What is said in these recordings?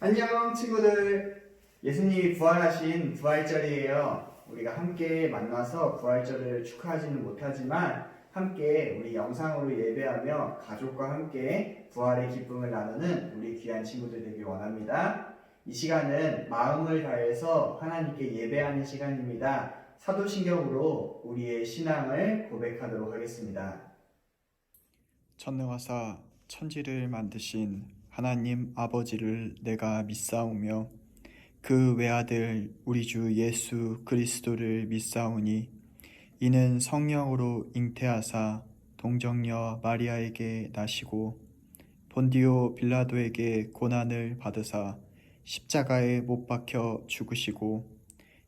안녕 친구들. 예수님이 부활하신 부활절이에요. 우리가 함께 만나서 부활절을 축하하지는 못하지만 함께 우리 영상으로 예배하며 가족과 함께 부활의 기쁨을 나누는 우리 귀한 친구들 되길 원합니다. 이 시간은 마음을 다해서 하나님께 예배하는 시간입니다. 사도신경으로 우리의 신앙을 고백하도록 하겠습니다. 천능하사 천지를 만드신 하나님 아버지를 내가 믿사오며 그 외아들 우리 주 예수 그리스도를 믿사오니 이는 성령으로 잉태하사 동정녀 마리아에게 나시고 본디오 빌라도에게 고난을 받으사 십자가에 못 박혀 죽으시고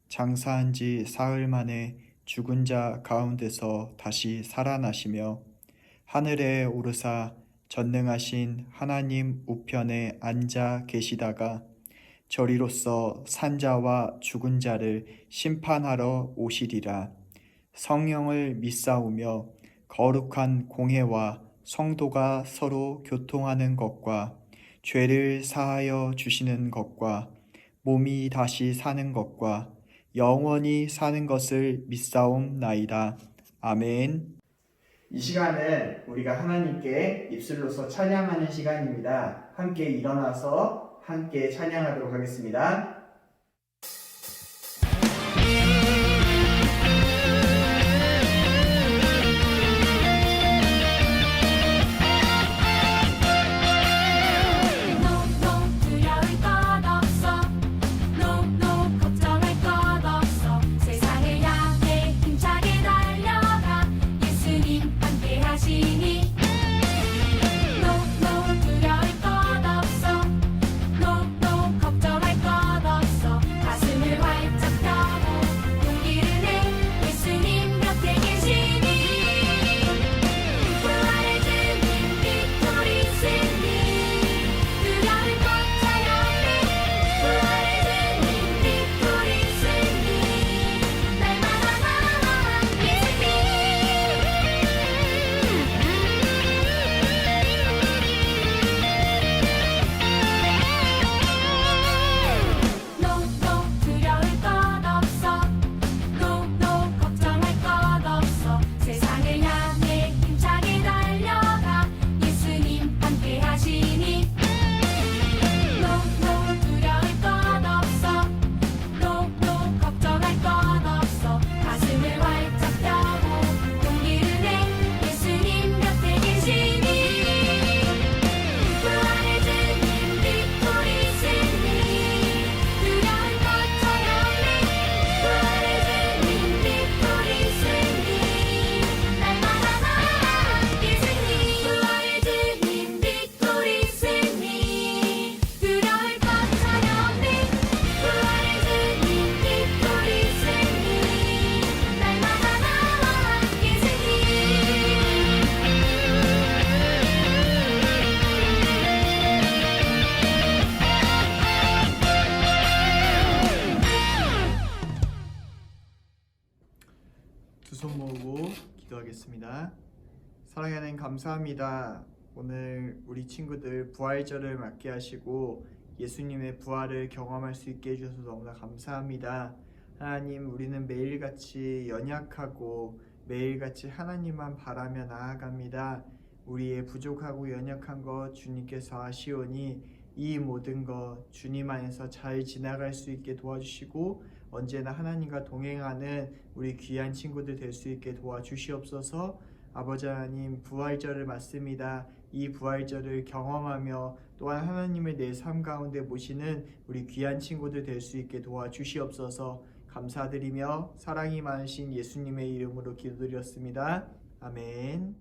장사한 지 사흘 만에 죽은 자 가운데서 다시 살아나시며 하늘에 오르사 전능하신 하나님 우편에 앉아 계시다가 저리로서 산자와 죽은 자를 심판하러 오시리라. 성령을 믿사오며 거룩한 공회와 성도가 서로 교통하는 것과 죄를 사하여 주시는 것과 몸이 다시 사는 것과 영원히 사는 것을 믿사옵나이다. 아멘. 이 시간은 우리가 하나님께 입술로서 찬양하는 시간입니다. 함께 일어나서 함께 찬양하도록 하겠습니다. 두 손 모으고 기도하겠습니다. 사랑하는 하나님 감사합니다. 오늘 우리 친구들 부활절을 맞게 하시고 예수님의 부활을 경험할 수 있게 해주셔서 너무나 감사합니다. 하나님, 우리는 매일같이 연약하고 매일같이 하나님만 바라며 나아갑니다. 우리의 부족하고 연약한 것 주님께서 아시오니 이 모든 것 주님 안에서 잘 지나갈 수 있게 도와주시고 언제나 하나님과 동행하는 우리 귀한 친구들 될 수 있게 도와주시옵소서. 아버지 하나님, 부활절을 맞습니다. 이 부활절을 경험하며 또한 하나님을 내 삶 가운데 모시는 우리 귀한 친구들 될 수 있게 도와주시옵소서. 감사드리며 사랑이 많으신 예수님의 이름으로 기도드렸습니다. 아멘.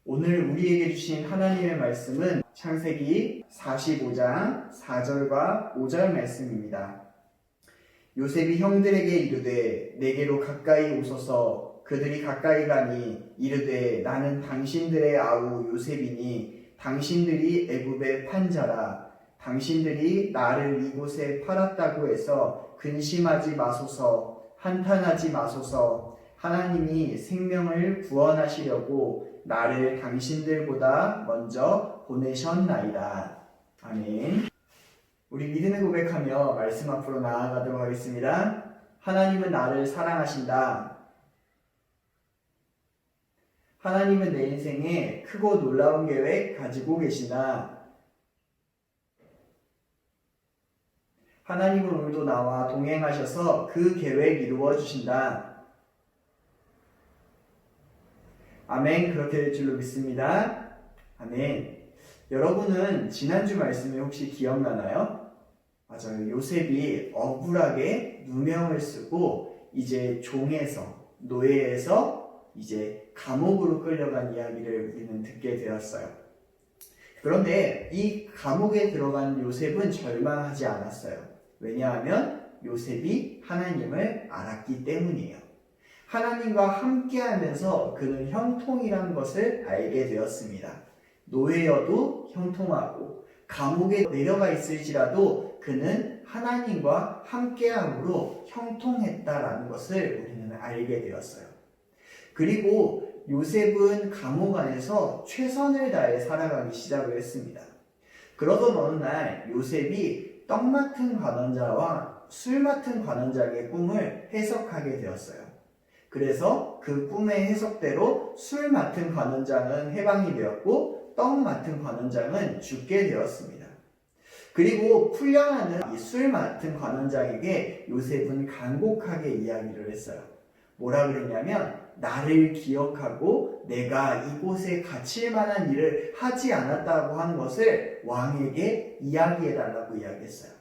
오늘 우리에게 주신 하나님의 말씀은 창세기 45장 4절과 5절 말씀입니다. 요셉이 형들에게 이르되 내게로 가까이 오소서. 그들이 가까이 가니 이르되 나는 당신들의 아우 요셉이니 당신들이 애굽의 판자라. 당신들이 나를 이곳에 팔았다고 해서 근심하지 마소서. 한탄하지 마소서. 하나님이 생명을 구원하시려고 나를 당신들보다 먼저 보내셨나이다. 아멘. 우리 믿음의 고백하며 말씀 앞으로 나아가도록 하겠습니다. 하나님은 나를 사랑하신다. 하나님은 내 인생에 크고 놀라운 계획 가지고 계신다. 하나님은 오늘도 나와 동행하셔서 그 계획 이루어 주신다. 아멘. 그렇게 될 줄로 믿습니다. 아멘. 여러분은 지난주 말씀에 혹시 기억나나요? 맞아요. 요셉이 억울하게 누명을 쓰고 이제 종에서, 노예에서 이제 감옥으로 끌려간 이야기를 우리는 듣게 되었어요. 그런데 이 감옥에 들어간 요셉은 절망하지 않았어요. 왜냐하면 요셉이 하나님을 알았기 때문이에요. 하나님과 함께하면서 그는 형통이라는 것을 알게 되었습니다. 노예여도 형통하고 감옥에 내려가 있을지라도 그는 하나님과 함께함으로 형통했다라는 것을 우리는 알게 되었어요. 그리고 요셉은 감옥 안에서 최선을 다해 살아가기 시작을 했습니다. 그러던 어느 날 요셉이 떡 맡은 관원자와 술 맡은 관원장의 꿈을 해석하게 되었어요. 그래서 그 꿈의 해석대로 술 맡은 관원장은 해방이 되었고 떡 맡은 관원장은 죽게 되었습니다. 그리고 풀려나는 이 술 맡은 관원장에게 요셉은 간곡하게 이야기를 했어요. 뭐라 그랬냐면 나를 기억하고 내가 이곳에 갇힐 만한 일을 하지 않았다고 하는 것을 왕에게 이야기해달라고 이야기했어요.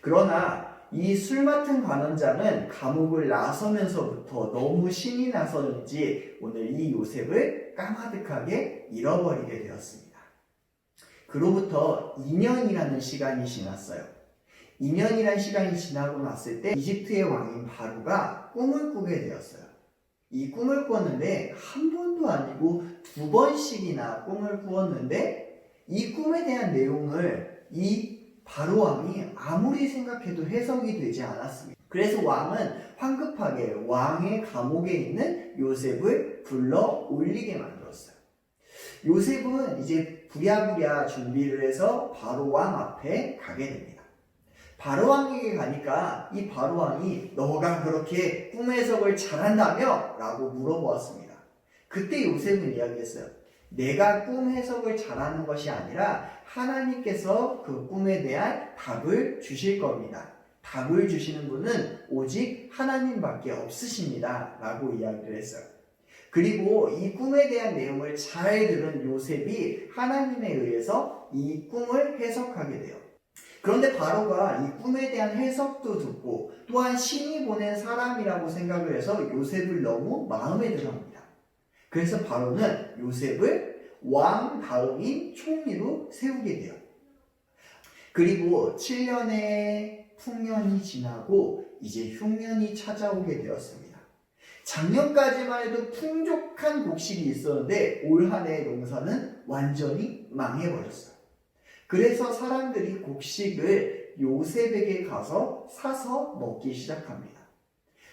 그러나 이 술 맡은 관원장은 감옥을 나서면서부터 너무 신이 나서는지 오늘 이 요셉을 까마득하게 잃어버리게 되었습니다. 그로부터 2년이라는 시간이 지났어요. 2년이라는 시간이 지나고 났을 때 이집트의 왕인 바로가 꿈을 꾸게 되었어요. 이 꿈을 꿨는데 한 번도 아니고 2번씩이나 꿈을 꾸었는데 이 꿈에 대한 내용을 이 바로 왕이 아무리 생각해도 해석이 되지 않았습니다. 그래서 왕은 황급하게 왕의 감옥에 있는 요셉을 불러 올리게 만들었어요. 요셉은 이제 부랴부랴 준비를 해서 바로 왕 앞에 가게 됩니다. 바로 왕에게 가니까 이 바로 왕이 너가 그렇게 꿈 해석을 잘한다며? 라고 물어보았습니다. 그때 요셉은 이야기했어요. 내가 꿈 해석을 잘하는 것이 아니라 하나님께서 그 꿈에 대한 답을 주실 겁니다. 답을 주시는 분은 오직 하나님밖에 없으십니다. 라고 이야기를 했어요. 그리고 이 꿈에 대한 내용을 잘 들은 요셉이 하나님에 의해서 이 꿈을 해석하게 돼요. 그런데 바로가 이 꿈에 대한 해석도 듣고 또한 신이 보낸 사람이라고 생각을 해서 요셉을 너무 마음에 들어합니다. 그래서 바로는 요셉을 왕 다음인 총리로 세우게 돼요. 그리고 7년의 풍년이 지나고 이제 흉년이 찾아오게 되었습니다. 작년까지만 해도 풍족한 곡식이 있었는데 올 한 해의 농사는 완전히 망해버렸어요. 그래서 사람들이 곡식을 요셉에게 가서 사서 먹기 시작합니다.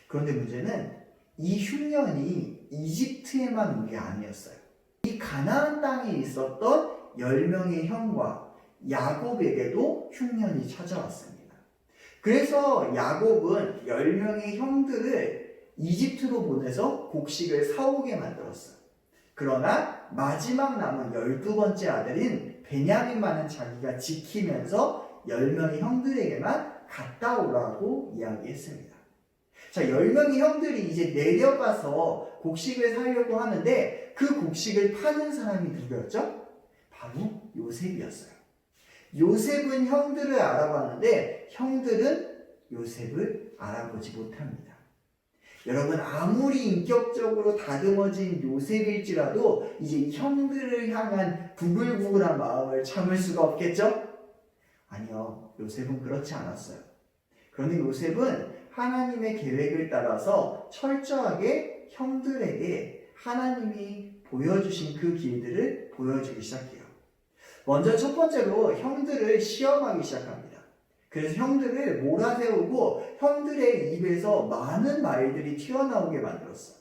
그런데 문제는 이 흉년이 이집트에만 온 게 아니었어요. 이 가나안 땅에 있었던 10명의 형과 야곱에게도 흉년이 찾아왔습니다. 그래서 야곱은 10명의 형들을 이집트로 보내서 곡식을 사오게 만들었어요. 그러나 마지막 남은 12번째 아들인 베냐민만은 자기가 지키면서 10명의 형들에게만 갔다 오라고 이야기했습니다. 자, 10명의 형들이 이제 내려가서 곡식을 사려고 하는데 그 곡식을 파는 사람이 누구였죠? 바로 요셉이었어요. 요셉은 형들을 알아봤는데 형들은 요셉을 알아보지 못합니다. 여러분, 아무리 인격적으로 다듬어진 요셉일지라도 이제 형들을 향한 부글부글한 마음을 참을 수가 없겠죠? 아니요, 요셉은 그렇지 않았어요. 그런데 요셉은 하나님의 계획을 따라서 철저하게 형들에게 하나님이 보여주신 그 길들을 보여주기 시작해요. 먼저 첫 번째로 형들을 시험하기 시작합니다. 그래서 형들을 몰아세우고 형들의 입에서 많은 말들이 튀어나오게 만들었어요.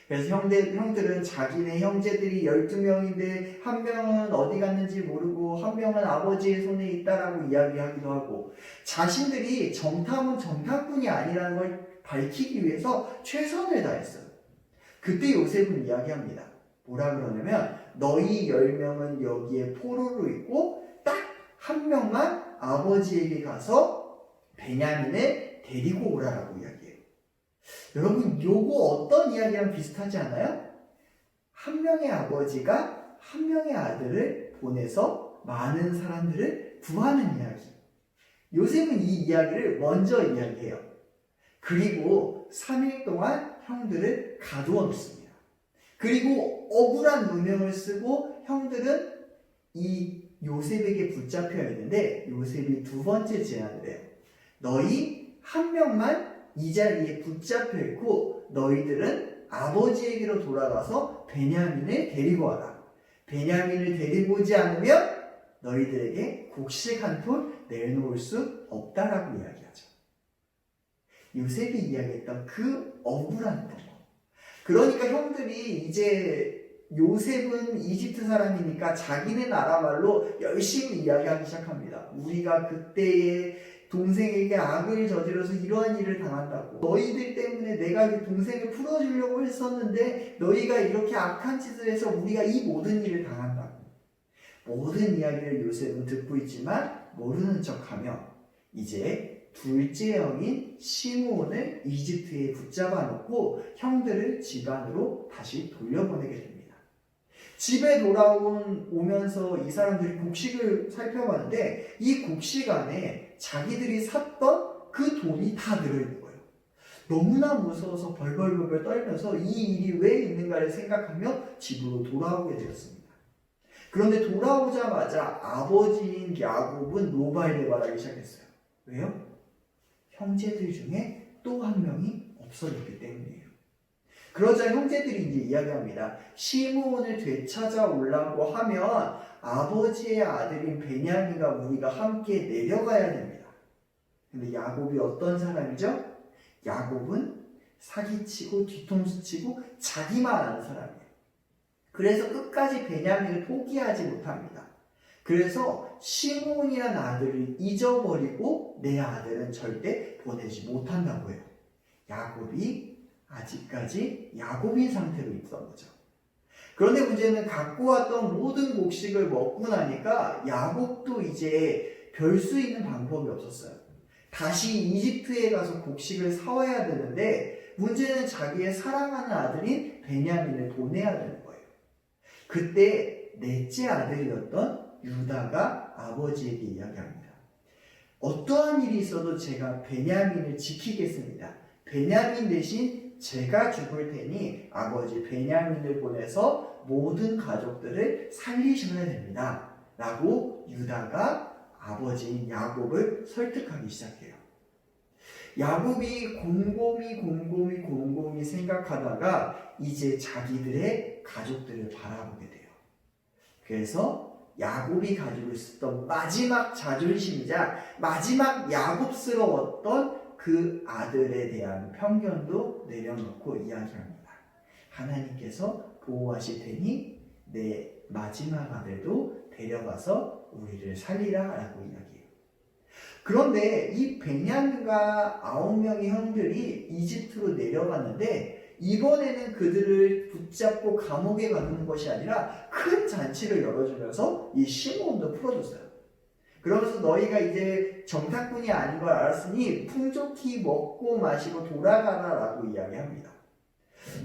그래서 형들은 자기네 형제들이 12명인데 한 명은 어디 갔는지 모르고 한 명은 아버지의 손에 있다라고 이야기하기도 하고, 자신들이 정탐은 정탐꾼이 아니라는 걸 밝히기 위해서 최선을 다했어요. 그때 요셉은 이야기합니다. 뭐라 그러냐면, 너희 10명은 여기에 포로로 있고 딱 한 명만 아버지에게 가서 베냐민을 데리고 오라라고 이야기해요. 여러분, 요거 어떤 이야기랑 비슷하지 않아요? 한 명의 아버지가 한 명의 아들을 보내서 많은 사람들을 구하는 이야기. 요셉은 이 이야기를 먼저 이야기해요. 그리고 3일 동안 형들을 가두어 놓습니다. 그리고 억울한 누명을 쓰고 형들은 이 요셉에게 붙잡혀 있는데, 요셉이 두 번째 제안을 해요. 너희 한 명만 이 자리에 붙잡혀 있고 너희들은 아버지에게로 돌아가서 베냐민을 데리고 와라. 베냐민을 데리고 오지 않으면 너희들에게 곡식 한 톨 내놓을 수 없다라고 이야기하죠. 요셉이 이야기했던 그 억울한 거. 그러니까 형들이 이제 요셉은 이집트 사람이니까 자기네 나라 말로 열심히 이야기하기 시작합니다. 우리가 그때에 동생에게 악을 저질러서 이러한 일을 당한다고. 너희들 때문에 내가 이 동생을 풀어주려고 했었는데 너희가 이렇게 악한 짓을 해서 우리가 이 모든 일을 당한다고. 모든 이야기를 요셉은 듣고 있지만 모르는 척하며 이제 둘째 형인 시므온을 이집트에 붙잡아 놓고 형들을 집안으로 다시 돌려보내게 됩니다. 집에 오면서 이 사람들이 곡식을 살펴봤는데 이 곡식 안에 자기들이 샀던 그 돈이 다 들어있는 거예요. 너무나 무서워서 벌벌벌 떨면서 이 일이 왜 있는가를 생각하며 집으로 돌아오게 되었습니다. 그런데 돌아오자마자 아버지인 야곱은 노발을 말하기 시작했어요. 왜요? 형제들 중에 또 한 명이 없어졌기 때문이에요. 그러자 형제들이 이제 이야기합니다. 시므온을 되찾아오려고 하면 아버지의 아들인 베냐민과 우리가 함께 내려가야 됩니다. 근데 야곱이 어떤 사람이죠? 야곱은 사기치고 뒤통수치고 자기만 아는 사람이에요. 그래서 끝까지 베냐민을 포기하지 못합니다. 그래서 시므온이라는 아들을 잊어버리고 내 아들은 절대 보내지 못한다고 해요. 야곱이 아직까지 야곱인 상태로 있던 거죠. 그런데 문제는 갖고 왔던 모든 곡식을 먹고 나니까 야곱도 이제 별 수 있는 방법이 없었어요. 다시 이집트에 가서 곡식을 사와야 되는데 문제는 자기의 사랑하는 아들인 베냐민을 보내야 되는 거예요. 그때 넷째 아들이었던 유다가 아버지에게 이야기합니다. 어떠한 일이 있어도 제가 베냐민을 지키겠습니다. 베냐민 대신 제가 죽을 테니 아버지 베냐민을 보내서 모든 가족들을 살리셔야 됩니다. 라고 유다가 아버지인 야곱을 설득하기 시작해요. 야곱이 곰곰이 생각하다가 이제 자기들의 가족들을 바라보게 돼요. 그래서 야곱이 가지고 있었던 마지막 자존심이자 마지막 야곱스러웠던 그 아들에 대한 편견도 내려놓고 이야기합니다. 하나님께서 보호하실 테니 내 마지막 아들도 데려가서 우리를 살리라 라고 이야기해요. 그런데 이 베냐민과 9명의 형들이 이집트로 내려갔는데 이번에는 그들을 붙잡고 감옥에 가두는 것이 아니라 큰 잔치를 열어주면서 이 시므온도 풀어줬어요. 그러면서 너희가 이제 정탐꾼이 아닌 걸 알았으니 풍족히 먹고 마시고 돌아가라 라고 이야기합니다.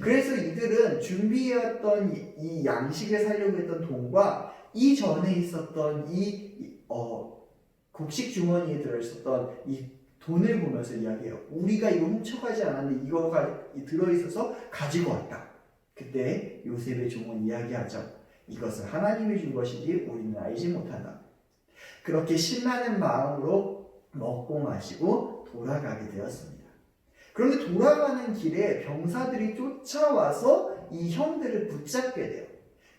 그래서 이들은 준비해왔던 이 양식을 사려고 했던 돈과 이전에 있었던 곡식 주머니에 들어있었던 이 돈을 보면서 이야기해요. 우리가 이거 훔쳐가지 않았는데 이거가 들어있어서 가지고 왔다. 그때 요셉의 종은 이야기하죠. 이것은 하나님이 준 것이지 우리는 알지 못한다. 그렇게 신나는 마음으로 먹고 마시고 돌아가게 되었습니다. 그런데 돌아가는 길에 병사들이 쫓아와서 이 형들을 붙잡게 돼요.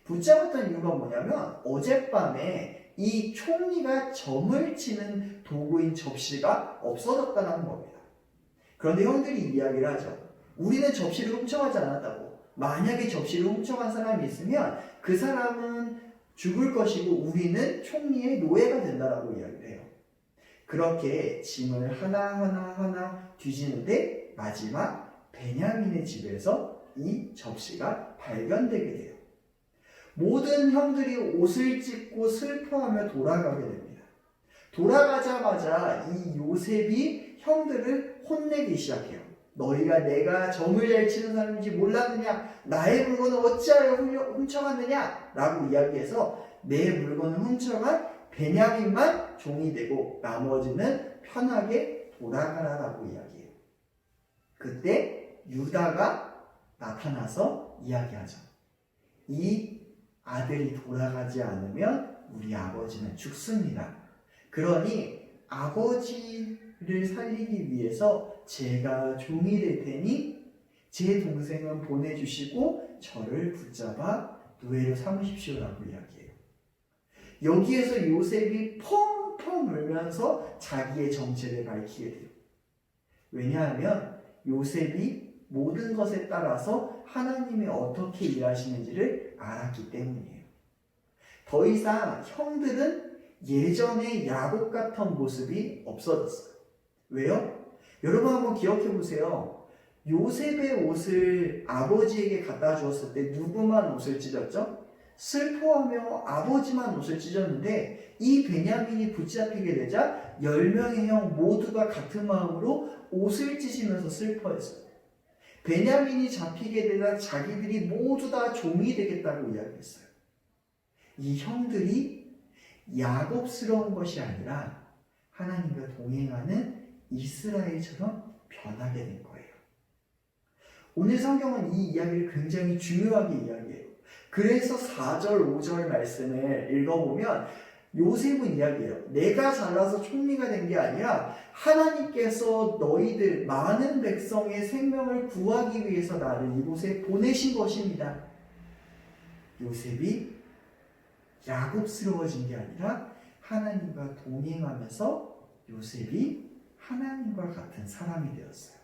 붙잡았던 이유가 뭐냐면 어젯밤에 이 총리가 점을 치는 도구인 접시가 없어졌다는 겁니다. 그런데 형들이 이야기를 하죠. 우리는 접시를 훔쳐가지 않았다고. 만약에 접시를 훔쳐간 사람이 있으면 그 사람은 죽을 것이고 우리는 총리의 노예가 된다라고 이야기를 해요. 그렇게 짐을 하나하나 뒤지는데 마지막 베냐민의 집에서 이 접시가 발견되게 돼요. 모든 형들이 옷을 찢고 슬퍼하며 돌아가게 됩니다. 돌아가자마자 이 요셉이 형들을 혼내기 시작해요. 너희가 내가 점을 잘 치는 사람인지 몰랐느냐? 나의 물건을 어찌하여 훔쳐갔느냐? 라고 이야기해서 내 물건을 훔쳐간 베냐민만 종이 되고 나머지는 편하게 돌아가라라고 이야기해요. 그때 유다가 나타나서 이야기하죠. 이 아들이 돌아가지 않으면 우리 아버지는 죽습니다. 그러니 아버지를 살리기 위해서 제가 종이 될 테니 제 동생은 보내주시고 저를 붙잡아 노예로 삼으십시오라고 이야기해요. 여기에서 요셉이 펑펑 울면서 자기의 정체를 밝히게 돼요. 왜냐하면 요셉이 모든 것에 따라서 하나님이 어떻게 일하시는지를 알았기 때문이에요. 더 이상 형들은 예전의 야곱 같은 모습이 없어졌어요. 왜요? 여러분 한번 기억해 보세요. 요셉의 옷을 아버지에게 갖다 주었을 때 누구만 옷을 찢었죠? 슬퍼하며 아버지만 옷을 찢었는데 이 베냐민이 붙잡히게 되자 10명의 형 모두가 같은 마음으로 옷을 찢으면서 슬퍼했어요. 베냐민이 잡히게 되자 자기들이 모두 다 종이 되겠다고 이야기했어요. 이 형들이 야곱스러운 것이 아니라 하나님과 동행하는 이스라엘처럼 변하게 된 거예요. 오늘 성경은 이 이야기를 굉장히 중요하게 이야기해요. 그래서 4절, 5절 말씀을 읽어보면 요셉은 이야기해요. 내가 잘나서 총리가 된 게 아니라 하나님께서 너희들 많은 백성의 생명을 구하기 위해서 나를 이곳에 보내신 것입니다. 요셉이 야곱스러워진 게 아니라 하나님과 동행하면서 요셉이 하나님과 같은 사람이 되었어요.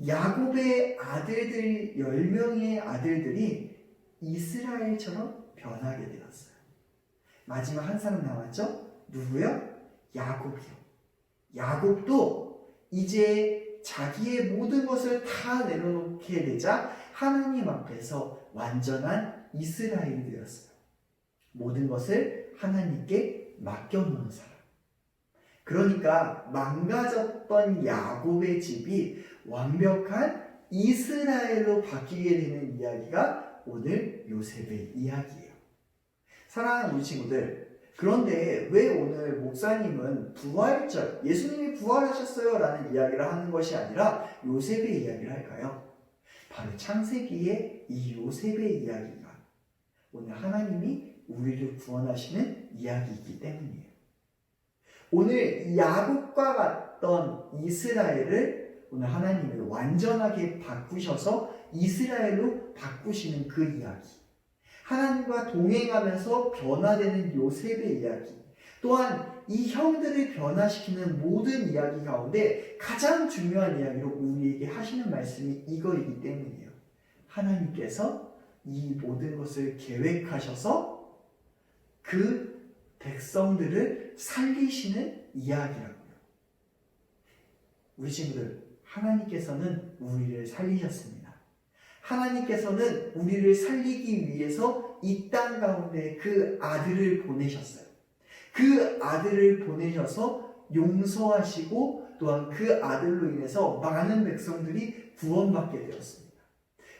야곱의 아들들 10명의 아들들이 이스라엘처럼 변하게 되었어요. 마지막 한 사람 남았죠? 누구요? 야곱이요. 야곱도 이제 자기의 모든 것을 다 내려놓게 되자 하나님 앞에서 완전한 이스라엘이 되었어요. 모든 것을 하나님께 맡겨놓는 사람. 그러니까 망가졌던 야곱의 집이 완벽한 이스라엘로 바뀌게 되는 이야기가 오늘 요셉의 이야기예요. 사랑하는 우리 친구들, 그런데 왜 오늘 목사님은 부활절, 예수님이 부활하셨어요 라는 이야기를 하는 것이 아니라 요셉의 이야기를 할까요? 바로 창세기의 이 요셉의 이야기가 오늘 하나님이 우리를 구원하시는 이야기이기 때문이에요. 오늘 야곱과 같던 이스라엘을 오늘 하나님이 완전하게 바꾸셔서 이스라엘로 바꾸시는 그 이야기, 하나님과 동행하면서 변화되는 요셉의 이야기, 또한 이 형들을 변화시키는 모든 이야기 가운데 가장 중요한 이야기로 우리에게 하시는 말씀이 이거이기 때문이에요. 하나님께서 이 모든 것을 계획하셔서 그 백성들을 살리시는 이야기라고요. 우리 친구들, 하나님께서는 우리를 살리셨습니다. 하나님께서는 우리를 살리기 위해서 이 땅 가운데 그 아들을 보내셨어요. 그 아들을 보내셔서 용서하시고 또한 그 아들로 인해서 많은 백성들이 구원받게 되었습니다.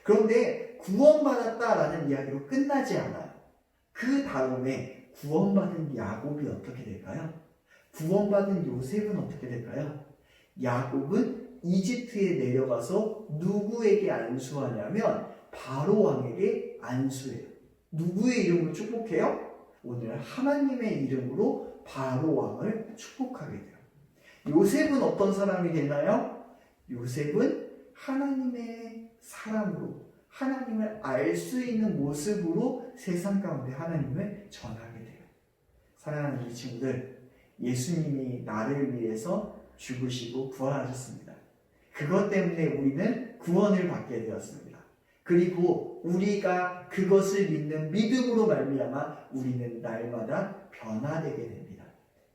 그런데 구원받았다라는 이야기로 끝나지 않아요. 그 다음에 구원받은 야곱이 어떻게 될까요? 구원받은 요셉은 어떻게 될까요? 야곱은 이집트에 내려가서 누구에게 안수하냐면 바로 왕에게 안수해요. 누구의 이름으로 축복해요? 오늘 하나님의 이름으로 바로 왕을 축복하게 돼요. 요셉은 어떤 사람이 되나요? 요셉은 하나님의 사람으로 하나님을 알 수 있는 모습으로 세상 가운데 하나님을 전하게 돼요. 사랑하는 우리 친구들, 예수님이 나를 위해서 죽으시고 부활하셨습니다. 그것 때문에 우리는 구원을 받게 되었습니다. 그리고 우리가 그것을 믿는 믿음으로 말미암아 우리는 날마다 변화되게 됩니다.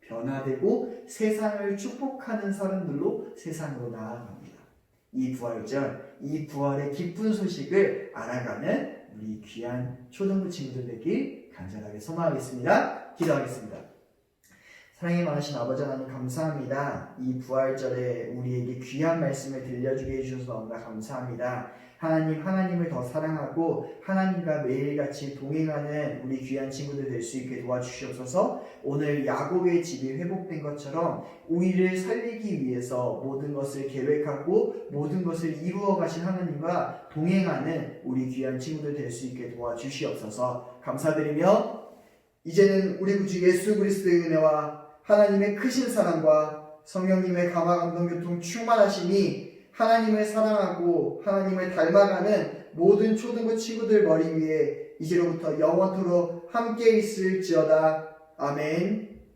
변화되고 세상을 축복하는 사람들로 세상으로 나아갑니다. 이 부활절, 이 부활의 기쁜 소식을 알아가는 우리 귀한 초등부 친구들 되길 간절하게 소망하겠습니다. 기도하겠습니다. 사랑이 많으신 아버지 하나님 감사합니다. 이 부활절에 우리에게 귀한 말씀을 들려주게 해주셔서 너무나 감사합니다. 하나님을 더 사랑하고 하나님과 매일같이 동행하는 우리 귀한 친구들 될 수 있게 도와주시옵소서. 오늘 야곱의 집이 회복된 것처럼 우리를 살리기 위해서 모든 것을 계획하고 모든 것을 이루어 가신 하나님과 동행하는 우리 귀한 친구들 될 수 있게 도와주시옵소서. 감사드리며 이제는 우리 구주 예수 그리스도의 은혜와 하나님의 크신 사랑과 성령님의 감화 감동 교통 충만하심이 하나님을 사랑하고 하나님을 닮아가는 모든 초등부 친구들 머리 위에 이제로부터 영원토록 함께 있을지어다. 아멘.